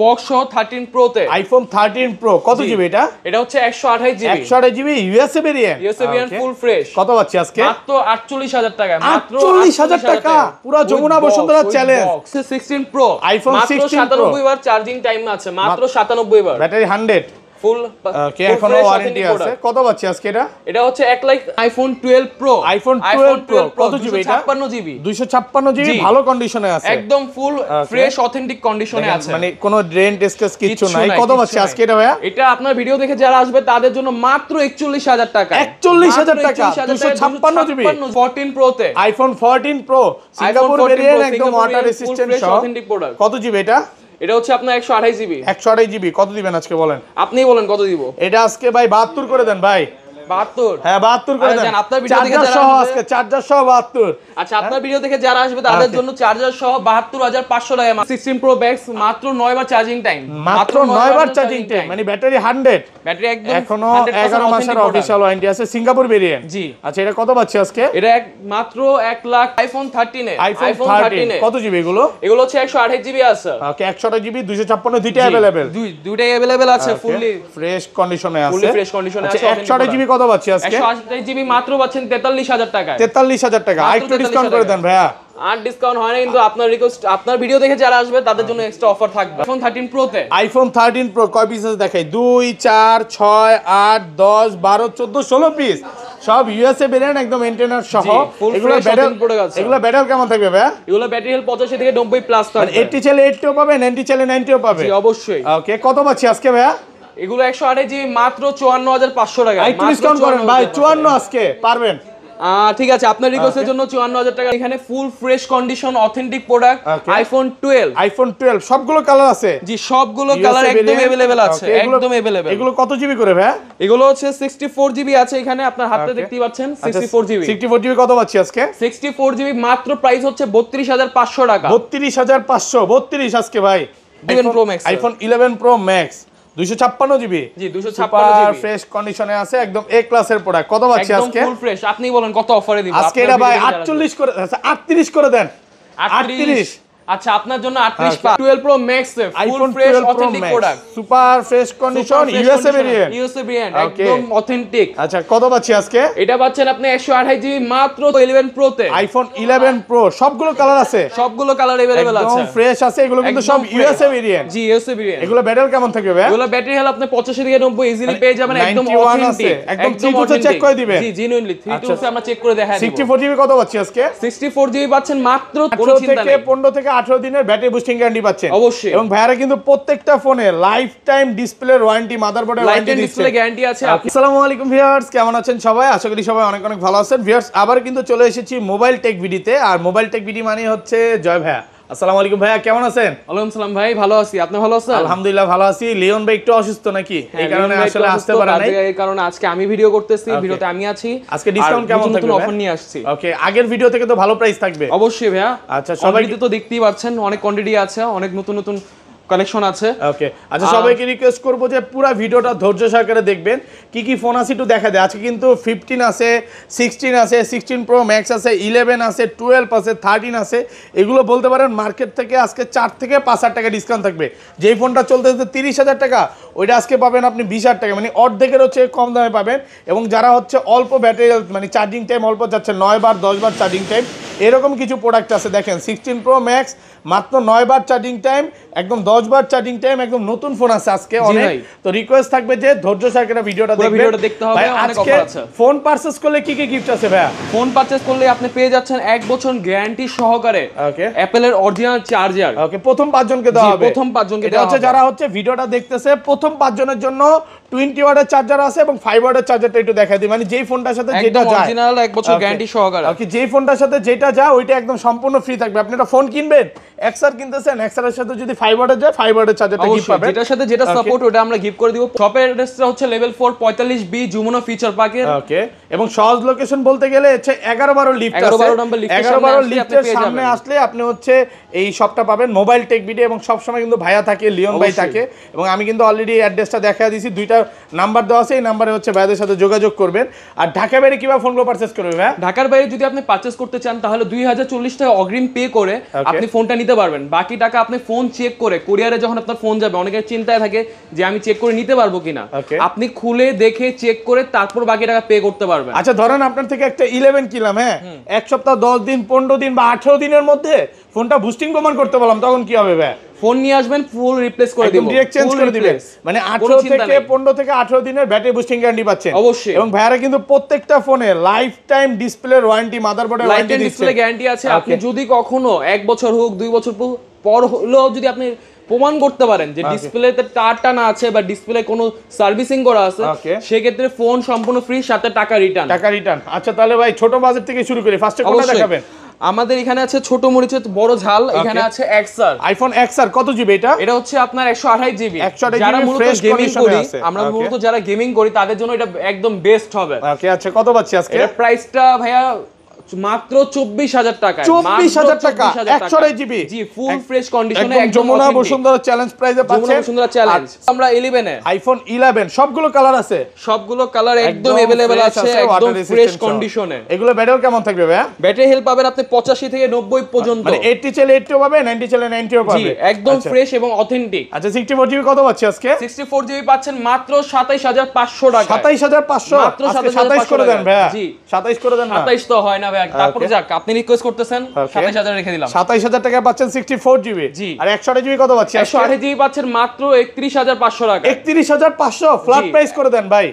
Box সহ 13 pro তে iPhone 13 pro কত জিবি এটা? এটা হচ্ছে 128 GB. 128 GB USA variant. USA variant full fresh. কত পাচ্ছি আজকে? মাত্র 48000 টাকা। মাত্র 48000 টাকা পুরো Jamuna Bashundhara challenge. 16 pro iPhone 16 pro 97 বার চার্জিং টাইম আছে, মাত্র 97 বার। ব্যাটারি 100 ফুল। ওকে, এখনো ওয়ারেন্টি আছে। কত পাচ্ছি আজকে এটা? এটা হচ্ছে 1 lakh iPhone 12 pro. IPhone 12 pro কত জিবি এটা? 256 জিবি। 256 জিবি ভালো কন্ডিশনে আছে, একদম ফুল ফ্রেশ অথেন্টিক কন্ডিশনে আছে, মানে কোনো ড্রেন্ট স্কেচ কিছু নাই। কত পাচ্ছি আজকে এটা ভাইয়া? এটা আপনার ভিডিও দেখে যারা আসবে তাদের জন্য মাত্র 41000 টাকা। 41000 টাকা 256 জিবি 14 প্রো তে। আইফোন 14 প্রো সিঙ্গাপুর ভেরিয়েন্ট, একদম ওয়াটার রেসিস্ট্যান্ট সহ অথেন্টিক প্রোডাক্ট। কত জিবি এটা? এটা হচ্ছে আপনার 128 জিবি। 128 জিবি কত দিবেন আজকে বলেন? আপনিই বলেন কত দিব। এটা আজকে ভাই 72 করে দেন ভাই। 72? হ্যাঁ 72 করে দেন। আপনার ভিডিও দেখে যারা সহ আজকে চার্জার সহ 72। আচ্ছা, আপনার ভিডিও দেখে যারা আসবে তাদের জন্য চার্জার সহ 72500 টাকা। 16 প্রো ম্যাক্স মাত্র 9 বার চার্জিং টাইম। মাত্র 9 বার চার্জিং টাইম, মানে ব্যাটারি 100। ব্যাটারি একদম এখনো 11 মাসের অফিশিয়াল ওয়ারেন্টি আছে, সিঙ্গাপুর ভেরিয়েন্ট। জি। আচ্ছা, এটা কত পাচ্ছি আজকে? এটা মাত্র 1 লাখ আইফোন 13 এ। আইফোন 13 কত জিবি এগুলো? এগুলো হচ্ছে 128 জিবি আছে। ওকে, 128 জিবি 256 দুইটা अवेलेबल। দুইটাই अवेलेबल আছে, ফুললি ফ্রেশ কন্ডিশনে আছে। ফুললি ফ্রেশ কন্ডিশনে আছে। 128 জিবি কত পাচ্ছি আজকে? 128 জিবি মাত্র পাচ্ছেন 43000 টাকায়। 43000 টাকা। আরেকটু ডিসকাউন্ট করে দেন ভাইয়া। আর ডিসকাউন্ট হয় না, কিন্তু আপনার রিকোয়েস্ট, আপনার ভিডিও দেখে যারা আসবে তাদের জন্য এক্সট্রা অফার থাকবে। আইফোন 13 প্রো তে। আইফোন 13 প্রো কয় পিস আছে দেখাই? 2 4 6 8 10 12 14 16 পিস, সব ইউএসএ ভেরিয়েন্ট, একদম মেইনটেইনার সহ। এগুলো ব্যাটারি কেমন থাকবে ভাইয়া? এগুলো ব্যাটারি হেলথ 85 থেকে 90 প্লাস থাকবে। 80 চাইলে 80ও পাবে, 90 চাইলে 90ও পাবে। জি অবশ্যই। ওকে, কত পাচ্ছি আজকে ভাইয়া? এগুলো 128 জিবি মাত্র 54500 টাকা। একটু ডিসকাউন্ট করেন ভাই, 54 আজকে পারবেন? ঠিক আছে, আপনার রিকোয়েস্টের জন্য 54000 টাকা। এখানে full fresh condition authentic product iPhone 12। IPhone 12 সবগুলো কালার আছে? জি, সবগুলো কালার একদম अवेलेबल আছে, একদম अवेलेबल। এগুলো কত জিবি করে ভাই? এগুলো হচ্ছে 64 জিবি আছে, এখানে আপনার হাতে দেখতেই পাচ্ছেন 64 জিবি। 64 জিবি কত পাচ্ছি আজকে? 64 জিবি মাত্র প্রাইস হচ্ছে 32500 টাকা। 32500 32 আজকে ভাই। 11 pro max, iPhone 11 pro max 256 GB. জি 256 জিবি ফ্রেশ কন্ডিশনে আছে, একদম এ ক্লাসের প্রোডাক্ট। কত পাচ্ছি আজকে? Full fresh. আপনি বলেন কত অফারে দিব আজকে? এটা ভাই 48 করে, 38 করে দেন। 38। আচ্ছা, আপনার জন্য 38 12 pro max full fresh authentic product, super fresh condition, USA variant. USA variant একদম অথেন্টিক। আচ্ছা, কত পাচ্ছি আজকে? এটা পাচ্ছেন আপনি 128 জিবি মাত্র 11 প্রো তে। আইফোন 11 প্রো সবগুলো কালার আছে, সবগুলো কালার अवेलेबल আছে, একদম ফ্রেশ আছে। এগুলো কিন্তু সব ইউএসএ ভেরিয়েন্ট। জি ইউএসএ ভেরিয়েন্ট। এগুলো ব্যাটারি কেমন থাকবে ভাই? এগুলো ব্যাটারি হেলথ আপনি 85 থেকে 90 ইজিলি পেয়ে যাবেন, একদম 91 অথেন্টিক, আছে, একদম 3 চেক করে দিবেন। জি জেনুইনলি 3 আমরা চেক করে দেখাই দিব। 64 জিবি কত পাচ্ছি আজকে? 64 জিবি পাচ্ছেন মাত্র 15 থেকে 18 দিনের ব্যাটারি বুস্টিং গ্যারান্টি পাচ্ছেন অবশ্যই। এবং ভাইরা কিন্তু প্রত্যেকটা ফোনে লাইফ টাইম ডিসপ্লে ওয়ারেন্টি, মাদারবোর্ডের ওয়ারেন্টি দিচ্ছে, ডিসপ্লে গ্যারান্টি আছে। আসসালামু আলাইকুম ভিউয়ার্স, কেমন আছেন সবাই? আশা করি সবাই অনেক অনেক ভালো আছেন। ভিউয়ার্স, আবার কিন্তু চলে এসেছি মোবাইল টেক ভিডিওতে। আর মোবাইল টেক ভিডিও মানে হচ্ছে জয় ভাইয়া। আসসালামু আলাইকুম ভাইয়া, কেমন আছেন? ওয়ালাইকুম সালাম ভাই, ভালো আছি, আপনি ভালো আছেন? আলহামদুলিল্লাহ ভালো আছি। লিওন ভাই একটু অসুস্থ নাকি, এই কারণে আসলে আসতে পারে নাই। এই কারণে আজকে আমি ভিডিও করতেছি, ভিডিওতে আমি আছি। আজকে ডিসকাউন্ট কেমন থাকবে? নতুন অফার নিয়ে আসছি। ওকে, আগের ভিডিও থেকে তো ভালো প্রাইস থাকবে অবশ্যই ভাইয়া। আচ্ছা, সবাই তো দেখতেই পাচ্ছেন অনেক কোয়ান্টিটি আছে, অনেক নতুন নতুন কালেকশন আছে। ওকে, আচ্ছা সবাইকে রিকোয়েস্ট করব যে পুরো ভিডিওটা ধৈর্য সহকারে দেখবেন। কি কি ফোন আছে একটু দেখা দেয়। আজকে কিন্তু 15 আছে, 16 আছে, 16 প্রো ম্যাক্স আছে, 11 আছে, 12 আছে, 13 আছে। এগুলো বলতে পারেন মার্কেট থেকে আজকে 4 থেকে 5000 টাকা ডিসকাউন্ট থাকবে। যেই ফোনটা চলতেছে 30000 টাকা, ওইটা আজকে পাবেন আপনি 20000 টাকা, মানে অর্ধেকের হচ্ছে কম দামে পাবেন। এবং যারা হচ্ছে অল্প ব্যাটারি মানে চার্জিং টাইম অল্প যাচ্ছে, 9 বার 10 বার চার্জিং টাইম, এরকম কিছু প্রোডাক্ট আছে। দেখেন 16 প্রো ম্যাক্স মাত্র 9 বার চার্জিং টাইম, একদম 10 বার চার্জিং টাইম, একদম নতুন ফোন আছে আজকে অনেক। তো রিকোয়েস্ট থাকবে যে ধৈর্য সহকারে ভিডিওটা দেখতে হবে। অনেক অফার আছে। ফোন পারচেজ করলে কি কি গিফট আছে ভাইয়া? ফোন পারচেজ করলে আপনি পেয়ে যাচ্ছেন 1 বছর গ্যারান্টি সহকারে অ্যাপলের অরিজিনাল চার্জার। ওকে, প্রথম 5 জনকে দেওয়া হবে। প্রথম 5 জনকে দেওয়া হবে। হচ্ছে যারা হচ্ছে ভিডিওটা দেখতেছে প্রথম 5 জনের জন্য 20 ওয়াটের চার্জার আছে এবং 5 ওয়াটের চার্জারটা একটু দেখাই দিই। মানে যেই ফোনটার সাথে যেটা যায় অরিজিনাল 1 বছর গ্যারান্টি সহকারে। ওকে, যেই ফোনটার সাথে যেটা যায় ওইটা একদম সম্পূর্ণ ফ্রি থাকবে। আপনি একটা ফোন কিনবেন, এক্সআর কিনতেছেন, এক্সআর এর সাথে যদি 5 ওয়াটের যায় 5 ওয়াটের চার্জারটা গিফট পাবেন। যেটার সাথে যেটা সাপোর্ট ওটা আমরা গিফট করে দিব। শপের অ্যাড্রেসটা হচ্ছে লেভেল 4 45B যমুনা ফিচার পার্কের। ওকে, এবং সহজ লোকেশন বলতে গেলে হচ্ছে 11-12 লিফট আছে। 11-12 নম্বর লিফটের সামনে আসলে আপনি হচ্ছে এই শপটা পাবেন, মোবাইল টেক ভিডিও। এবং সব সময় কিন্তু ভাইয়া থাকে, লিওন ভাই থাকে। এবং আমি কিন্তু অলরেডি অ্যাড্রেসটা দেখায় দিয়েছি। দুইটা নাম্বার দেওয়া আছে, এই নাম্বারে হচ্ছে ভাইদের সাথে যোগাযোগ করবেন। আর ঢাকা বাইরে কিভাবে ফোনগুলো পারচেজ করবে ভাই? ঢাকার বাইরে যদি আপনি পারচেজ করতে চান তাহলে 2040 টাকা অগ্রিম পে করে আপনি ফোনটা নিতে পারবেন। বাকি টাকা আপনি ফোন চেক করে কুরিয়ারে যখন আপনার ফোন যাবে, অনেকের চিন্তায় থাকে যে আমি চেক করে নিতে পারবো কিনা, আপনি খুলে দেখে চেক করে তারপর বাকি টাকা পে করতে পারবেন। আচ্ছা ধরেন আপনার থেকে একটা 11 কিনলাম, হ্যাঁ, এক সপ্তাহ 10 দিন 15 দিন বা 18 দিনের মধ্যে ফোনটা বুস্টিং প্রমাণ করতে বললাম, তখন কি হবে ভাই? ফোন নিয়ে আসবেন, ফুল রিপ্লেস করে দিব, ডাইরেক্ট চেঞ্জ করে দিবেন। মানে 18 থেকে 15 থেকে 18 দিনের ব্যাটারি বুস্টিং গ্যারান্টি পাচ্ছেন অবশ্যই। এবং ভাইরা কিন্তু প্রত্যেকটা ফোনে লাইফ টাইম ডিসপ্লের ওয়ারেন্টি, মাদারবোর্ডের ওয়ারেন্টি দিচ্ছে, ডিসপ্লে গ্যারান্টি আছে। আপনি যদি কখনো 1 বছর হোক 2 বছর পর হলো যদি আপনি প্রমাণ করতে পারেন যে ডিসপ্লেতে টাটা না আছে বা ডিসপ্লে কোনো সার্ভিসিং করা আছে, সেক্ষেত্রে ফোন সম্পূর্ণ ফ্রি, সাথে টাকা রিটার্ন। আচ্ছা তাহলে ভাই ছোট বাজেট থেকে শুরু করি, ফার্স্টে কোনটা দেখাবেন? আমাদের এখানে আছে ছোট মরিচের বড় ঝাল, এখানে আছে XR, আইফোন XR। কত জিবি এটা? এটা হচ্ছে আপনার 128 জিবি। 128 যারা মূলত ফ্রেশ গেমিং কন্ডিশনে করি, আছে, আমরা মূলত যারা গেমিং করি তাদের জন্য এটা একদম বেস্ট হবে। ওকে, আচ্ছা কত পাচ্ছি আজকে? এর প্রাইসটা ভাইয়া মাত্র 24,000 টাকা। 24,000 টাকা 128 জিবি, জি, ফুল ফ্রেশ কন্ডিশনে, একদম যমুনা বসুন্ধরা চ্যালেঞ্জ প্রাইসে পাচ্ছেন। যমুনা বসুন্ধরা চ্যালেঞ্জ। আমরা 11 এ আইফোন 11 সবগুলো কালার আছে, সবগুলো কালার একদম अवेलेबल আছে, একদম ফ্রেশ কন্ডিশনে। এগুলো ব্যাটারি কেমন থাকবে ভাই? ব্যাটারি হেল্প পাবেন আপনি 85 থেকে 90 পর্যন্ত, মানে 80 চলে 80 ও পাবে, 90 চলে 90 ও পাবে, জি, একদম ফ্রেশ এবং অথেন্টিক। আচ্ছা 64 জিবি কত পাচ্ছি আজকে? 64 জিবি পাচ্ছেন মাত্র 27500 টাকা। 27500 মাত্র 27 করে দেন ভাই। জি 27 করে দেন না, 27 তো হয় না ভাই। তারপরে যাক, আপনি রিকোয়েস্ট করতেছেন, 27000 রেখে দিলাম। 27000 টাকা পাচ্ছেন 64 জিবি। জি। আর 128 জিবি কত পাচ্ছি? 128 জিবি পাচ্ছেন মাত্র 31500 টাকা। 31500 ফ্ল্যাট প্রাইস করে দেন ভাই,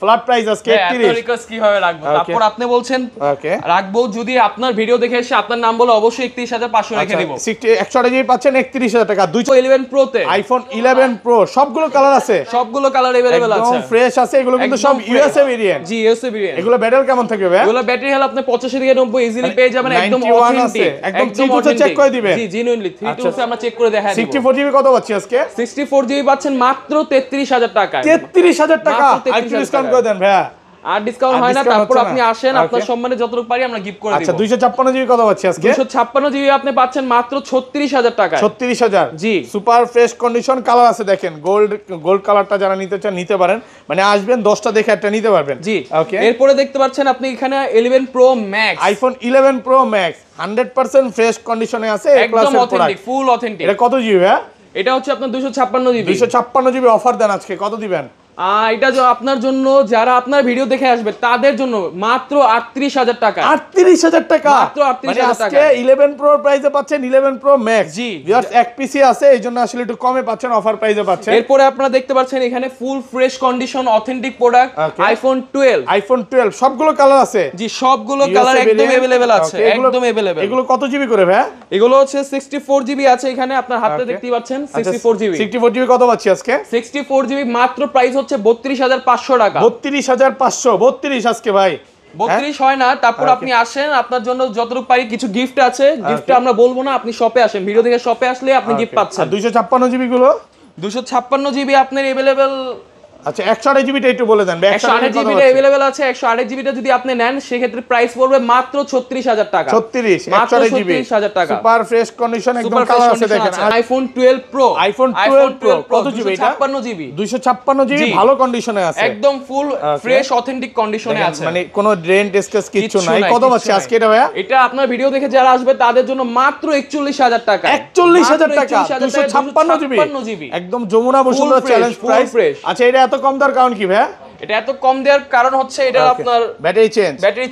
ফ্ল্যাট প্রাইস আজকে 31। রিকোয়েস্ট কিভাবে রাখবো? তারপর আপনি বলছেন ওকে রাখবো, যদি আপনার ভিডিও দেখে এসে আপনার নাম বলে অবশ্যই 31500 রেখে দেব। 128 জিবি পাচ্ছেন 31000 টাকা। 11 প্রো তে আইফোন 11 প্রো সবগুলো কালার আছে, সবগুলো কালার अवेलेबल আছে, একদম ফ্রেশ আছে। এগুলো কিন্তু সব ইউএসএ ভেরিয়েন্ট। জি, ইউএসএ ভেরিয়েন্ট। এগুলো ব্যাটারি কেমন থাকবে ভাই? এগুলো ব্যাটারি হেলথ আপনি 85 থেকে 90 ইজিলি পেয়ে যাবেন, একদম 91 আছে, অথেন্টিক, একদম 3 চেক করে দিবেন। জি, জেনুইনলি 3 আমরা চেক করে দেখাই দেব। 64 জিবি কত পাচ্ছি আজকে? 64 জিবি পাচ্ছেন মাত্র 33000 টাকায়। 33000 টাকা, আর ডিসকাউন্ট করে দেন ভাই। আর ডিসকাউন্ট হয় না, তারপর আপনি আসেন, আপনার সম্মানে যতটুকু পারি আমরা গিফট করে দিব। আচ্ছা 256 জিবি কত পাচ্ছি আজকে? 256 জিবি আপনি পাচ্ছেন মাত্র 36000 টাকায়। 36000 জি, সুপার ফ্রেশ কন্ডিশন কালার আছে, দেখেন গোল্ড কালারটা যারা নিতে চান নিতে পারেন, মানে আসবেন 10টা দেখে একটা নিতে পারবেন। জি, ওকে। এরপরে দেখতে পাচ্ছেন আপনি এখানে 11 pro max, iPhone 11 pro max 100% fresh কন্ডিশনে আছে, একদম অথেন্টিক, ফুল অথেন্টিক। এটা কত জিবি ভাই? এটা হচ্ছে আপনার 256 জিবি। 256 জিবি অফার দেন আজকে, কত দিবেন? এটা আপনার জন্য, যারা আপনার ভিডিও দেখে আসবে তাদের জন্য মাত্র 38000 টাকা। 38000 টাকা, মাত্র 38000 টাকা। আজকে 11 প্রো প্রাইসে পাচ্ছেন 11 প্রো ম্যাক্স। জি, জাস্ট এক পিসি আছে, এইজন্য আসলে একটু কমে পাচ্ছেন, অফার প্রাইসে পাচ্ছেন। এরপরে আপনারা দেখতে পাচ্ছেন এখানে full fresh condition authentic product iPhone 12। IPhone 12 সবগুলো কালার আছে, জি, সবগুলো কালার একদম अवेलेबल আছে, একদম अवेलेबल। এগুলো কত জিবি করে ভাই? এগুলো হচ্ছে 64 জিবি আছে, এখানে আপনার হাতে দেখতেই পাচ্ছেন 64 জিবি। 64 জিবি কত পাচ্ছি আজকে? 64 জিবি মাত্র প্রাইস হচ্ছে 32500 টাকা। 32500, 32 আজকে ভাই। 32 হয় না, তারপর আপনি আসেন, আপনার জন্য যতটুকু পারি কিছু গিফট আছে, গিফটটা আমরা বলবো না, আপনি শপে আসেন, ভিডিও দেখে শপে আসলে আপনি গিফট পাচ্ছেন। 256 জিবি গুলো? 256 জিবি আপনার अवेलेबल। আচ্ছা 128 জিবিটা একটু বলে দেন। 128 জিবিটা अवेलेबल আছে, 128 জিবিটা যদি আপনি নেন সেক্ষেত্রে প্রাইস পড়বে মাত্র 36000 টাকা। 36 মাত্র 128 জিবি 36000 টাকা। সুপার ফ্রেশ কন্ডিশন, একদম কালার আছে, দেখেন। আইফোন 12 প্রো, আইফোন 12 প্রো কত জিবি এটা? 256 জিবি। 256 জিবি ভালো কন্ডিশনে আছে, একদম ফুল ফ্রেশ অথেন্টিক কন্ডিশনে আছে, মানে কোনো ড্রেন্ট স্কেচ কিছু নাই। কত পাচ্ছি আজকে এটা ভাইয়া? এটা আপনার ভিডিও দেখে যারা আসবে তাদের জন্য মাত্র 41000 টাকা। 41000 টাকা 256 জিবি, একদম যমুনা বসুন্ধরা চ্যালেঞ্জ প্রাইস। আচ্ছা এটা এত কম দেওয়ার কারণ কি ভাইয়া? এটা এত কম দেওয়ার কারণ হচ্ছে এটা আপনার ব্যাটারি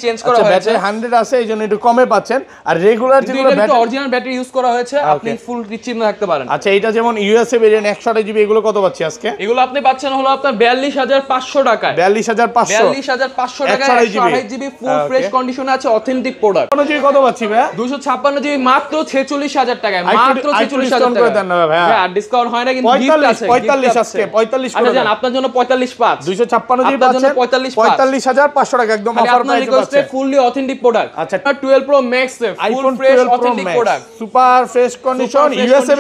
চেঞ্জ করা হয়েছে, ব্যাটারি 100 আছে, এইজন্য একটু কমে পাচ্ছেন। আর রেগুলার যেগুলো ব্যাটারি অরিজিনাল ব্যাটারি ইউজ করা হয়েছে, আপনি ফুল নিশ্চিন্ত থাকতে পারেন। আচ্ছা এটা যেমন ইউএসএ ভেরিয়েন্ট 128 জিবি, এগুলো কত পাচ্ছি আজকে? এগুলো আপনি পাচ্ছেন হলো আপনার 42500 টাকায়। 42500 টাকায় 128 জিবি ফুল ফ্রেশ কন্ডিশনে আছে, অথেন্টিক প্রোডাক্ট। কোন জিবি কত পাচ্ছি ভাই? 256 জিবি মাত্র 46000 টাকায়, মাত্র 46000 টাকা করে দেন না ভাই। আর ডিসকাউন্ট হয় না, কিন্তু গিফট আছে। 45 আজকে 45 করে দেন। আপনার জন্য 45.5। 256 জিবি পাচ্ছেন 45500 টাকা, একদম অফার প্রাইসে পাচ্ছেন। Fully authentic product. আচ্ছা 12 pro max full fresh authentic product, super fresh condition, USA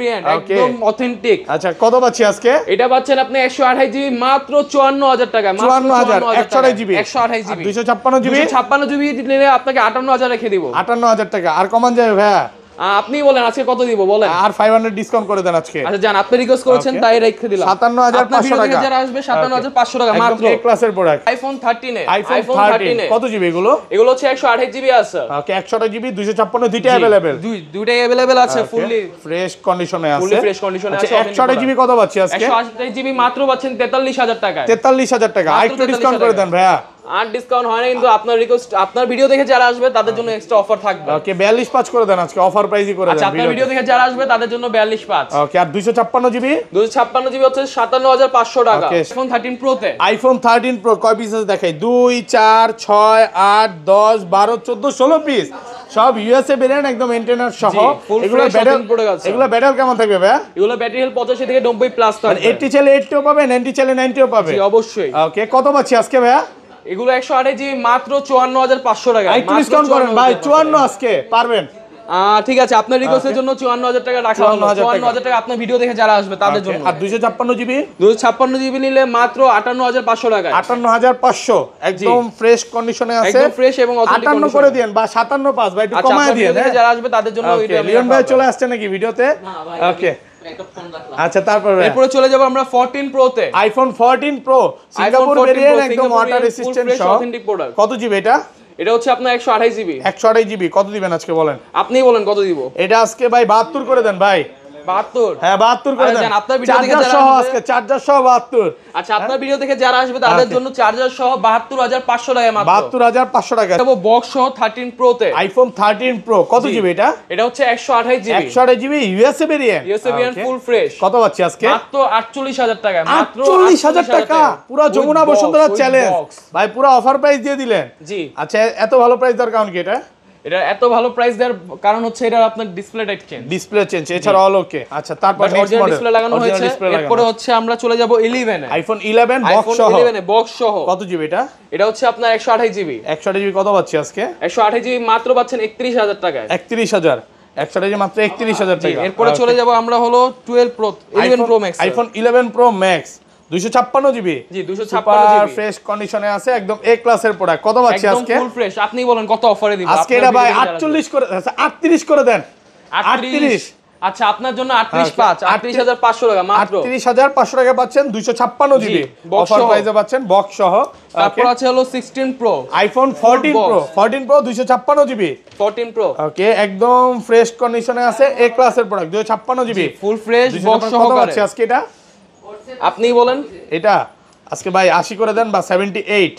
variant, একদম অথেন্টিক। আচ্ছা কত পাচ্ছি আজকে? এটা পাচ্ছেন আপনি 128 জিবি মাত্র 54000 টাকা। 54000 128 জিবি 128 জিবি। 256 জিবি 256 জিবি নিলে আপনাকে 58000 রেখে দিব। 58000 টাকা। আর কমান যাবে ভাইয়া? আপনি বলেন আজকে কত দিব বলেন। আর 500 ডিসকাউন্ট করে দেন আজকে। আচ্ছা জান, আপনি রিকোয়েস্ট করেছেন তাই রেখে দিলাম 57500 টাকা। যারা আসবে 57500 টাকা মাত্র। একদম এ ক্লাসের প্রোডাক্ট আইফোন 13 এ আইফোন 13 কত জিবি এগুলো? এগুলো হচ্ছে 128 জিবি আছে। ওকে 128 জিবি 256 দুইটা अवेलेबल। দুইটাই अवेलेबल আছে, ফুললি ফ্রেশ কন্ডিশনে আছে। ফুললি ফ্রেশ কন্ডিশনে আছে। 128 জিবি কত পাচ্ছি আজকে? 128 জিবি মাত্র পাচ্ছেন 43000 টাকায়। 43000 টাকা। আরেকটু ডিসকাউন্ট করে দেন ভাইয়া। আর ডিসকাউন্ট হয় না, কিন্তু আপনার রিকোয়েস্ট, আপনার ভিডিও দেখে যারা আসবে তাদের জন্য এক্সট্রা অফার থাকবে। ওকে 42.5 করে দেন আজকে, অফার প্রাইসই করে দেন। আচ্ছা আপনার ভিডিও দেখে যারা আসবে তাদের জন্য 42.5। ওকে আর 256 জিবি? 256 জিবি হচ্ছে 57500 টাকা। আইফোন 13 প্রো তে। আইফোন 13 প্রো কয় পিস দেখাই? 2 4 6 8 10 12 14 16 পিস, সব ইউএসএ ভেরিয়েন্ট একদম এন্টেনার সহ। এগুলো ব্যাটারি কেমন থাকবে ভাই? এগুলো ব্যাটারি হেলথ 85 থেকে 90 প্লাস থাকবে। 80 চাইলে 80ও পাবে, 90 চাইলে 90ও পাবে। জি অবশ্যই। ওকে কত পাচ্ছি আজকে ভাইয়া? এগুলো 128 জিবি মাত্র 54500 টাকা। একটু ডিসকাউন্ট করেন ভাই, 54 আজকে পারবেন? ঠিক আছে, আপনার রিকোয়েস্টের জন্য 54000 টাকা রাখা হলো। 54000 টাকা আপনার ভিডিও দেখে যারা আসবে তাদের জন্য। আর 256 জিবি? 256 জিবি নিলে মাত্র 58500 টাকা। 58500 একদম ফ্রেশ কন্ডিশনে আছে, একদম ফ্রেশ এবং অথেন্টিক 58 করে দেন বা 57.5 ভাই একটু কমায় দিন। যারা আসবে তাদের জন্য ওইটা লিওন ভাই চলে আসছে নাকি ভিডিওতে? ওকে আচ্ছা এরপরে চলে যাব আমরা 14 প্রো তে। আইফোন 14 প্রো সিঙ্গাপুর ভেরিয়েন্ট, একদম ওয়াটার রেসিস্ট্যান্ট সহ। Authentic product. কত জিবি এটা? এটা হচ্ছে আপনার 128 জিবি। 128 জিবি কত দিবেন আজকে বলেন? আপনি বলেন কত দিব? এটা আজকে ভাই 72 করে দেন ভাই। 72? হ্যাঁ 72 করে দেন। আপনার ভিডিও দেখে যারা সহ আজকে চার্জার সহ 72। আচ্ছা আপনার ভিডিও দেখে যারা আসবে তাদের জন্য চার্জার সহ 72500 টাকা মাত্র। 72500 টাকা। দেব বক্স সহ 13 প্রো তে। আইফোন 13 প্রো কত জিবি এটা? এটা হচ্ছে 128 GB. 128 GB USA variant. USA variant full fresh. কত পাচ্ছি আজকে? মাত্র 48000 টাকা। মাত্র 48000 টাকা। পুরো যমুনা বসুন্ধরা চ্যালেঞ্জ ভাই, পুরো অফার প্রাইস দিয়ে দিলেন। জি আচ্ছা এত ভালো প্রাইস দেওয়ার কারণ কি? এটা এত ভালো প্রাইস দেওয়ার কারণ হচ্ছে এটা আপনার ডিসপ্লেটা চেঞ্জ। ডিসপ্লে চেঞ্জ এছাড়া অল ওকে। আচ্ছা তারপর নেক্সট মডেল ডিসপ্লে লাগানো হয়েছে। এরপরে হচ্ছে আমরা চলে যাব 11 এ। আইফোন 11 বক্স সহ। 11 এ বক্স সহ। কত জিবি এটা? এটা হচ্ছে আপনার 128 জিবি। 128 জিবি কত পাচ্ছি আজকে? 128 জিবি মাত্র পাচ্ছেন 31000 টাকায়। 31000। 128 জিবি মাত্র 31000 টাকা। এরপরে চলে যাব আমরা হলো 12 pro 11 pro max. IPhone 11 pro max 256 GB. জি 256 জিবি ফ্রেশ কন্ডিশনে আছে, একদম এ ক্লাসের প্রোডাক্ট। কত পাচ্ছি আজকে? একদম ফুল ফ্রেশ। আপনি বলেন কত অফারে দিব আজকে? এটা ভাই 48 করে, আচ্ছা 38 করে দেন। 38। আচ্ছা আপনার জন্য 38500 টাকা মাত্র। 38500 টাকা পাচ্ছেন 256 জিবি অফার প্রাইসে পাচ্ছেন বক্স সহ। তারপর আছে হলো 16 pro iPhone 14 pro 256 GB. 14 pro okay একদম ফ্রেশ কন্ডিশনে আছে, এ ক্লাসের product 256 GB full fresh box সহ। কত পাচ্ছি আজকে এটা? আপনি বলেন। এটা আজকে ভাই 80 করে দেন বা 78।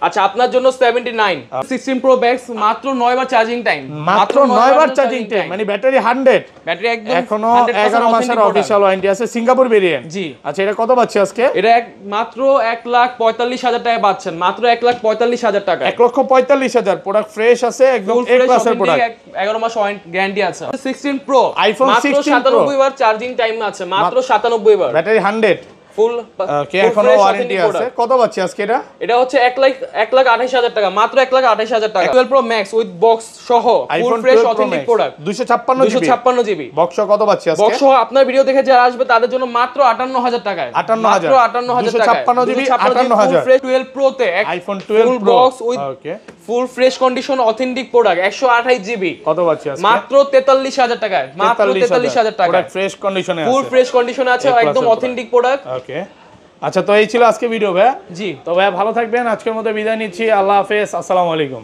আচ্ছা আপনার জন্য 79। 16 প্রো ম্যাক্স মাত্র 9 বার চার্জিং টাইম। মাত্র 9 বার চার্জিং টাইম, মানে ব্যাটারি 100। ব্যাটারি একদম এখনো 11 মাসের অফিশিয়াল ওয়ারেন্টি আছে, সিঙ্গাপুর ভেরিয়েন্ট। জি আচ্ছা এটা কত পাচ্ছি আজকে? এটা মাত্র 1,45,000 টাকা পাচ্ছেন। মাত্র 1,45,000 টাকা। 1,45,000 প্রোডাক্ট ফ্রেশ আছে, একদম এ ক্লাসের প্রোডাক্ট। 11 মাস গ্যারান্টি আছে। 16 প্রো আইফোন 16 প্রো 97 বার চার্জিং টাইম আছে। মাত্র 97 বার। ব্যাটারি 100 ফুল। ওকে এখনো ওয়ারেন্টি আছে। কত পাচ্ছি আজকে এটা? এটা হচ্ছে 1,28,000 টাকা। মাত্র 1,28,000 টাকা। 12 প্রো ম্যাক্স উইথ বক্স সহ full fresh authentic product. 256 GB box কত পাচ্ছি আজকে? বক্স সহ আপনার ভিডিও দেখে যারা আসবে তাদের জন্য মাত্র 58000 টাকায়। 58000 মাত্র 58000 টাকা। 256 জিবি 58000 ফ্রেশ 12 প্রো তে iPhone 12 pro box with okay full fresh condition authentic product 128 GB. কত পাচ্ছি আজকে? মাত্র 43000 টাকায়। মাত্র 43000 টাকা। প্রোডাক্ট ফ্রেশ কন্ডিশনে আছে, ফুল ফ্রেশ কন্ডিশনে আছে, একদম অথেন্টিক প্রোডাক্ট। ওকে আচ্ছা তো এই ছিল আজকে ভিডিও ভাই। জি তো ভাই ভালো থাকবেন, আজকের মতো বিদায় নিচ্ছি। আল্লাহ হাফেজ, আসসালামু আলাইকুম।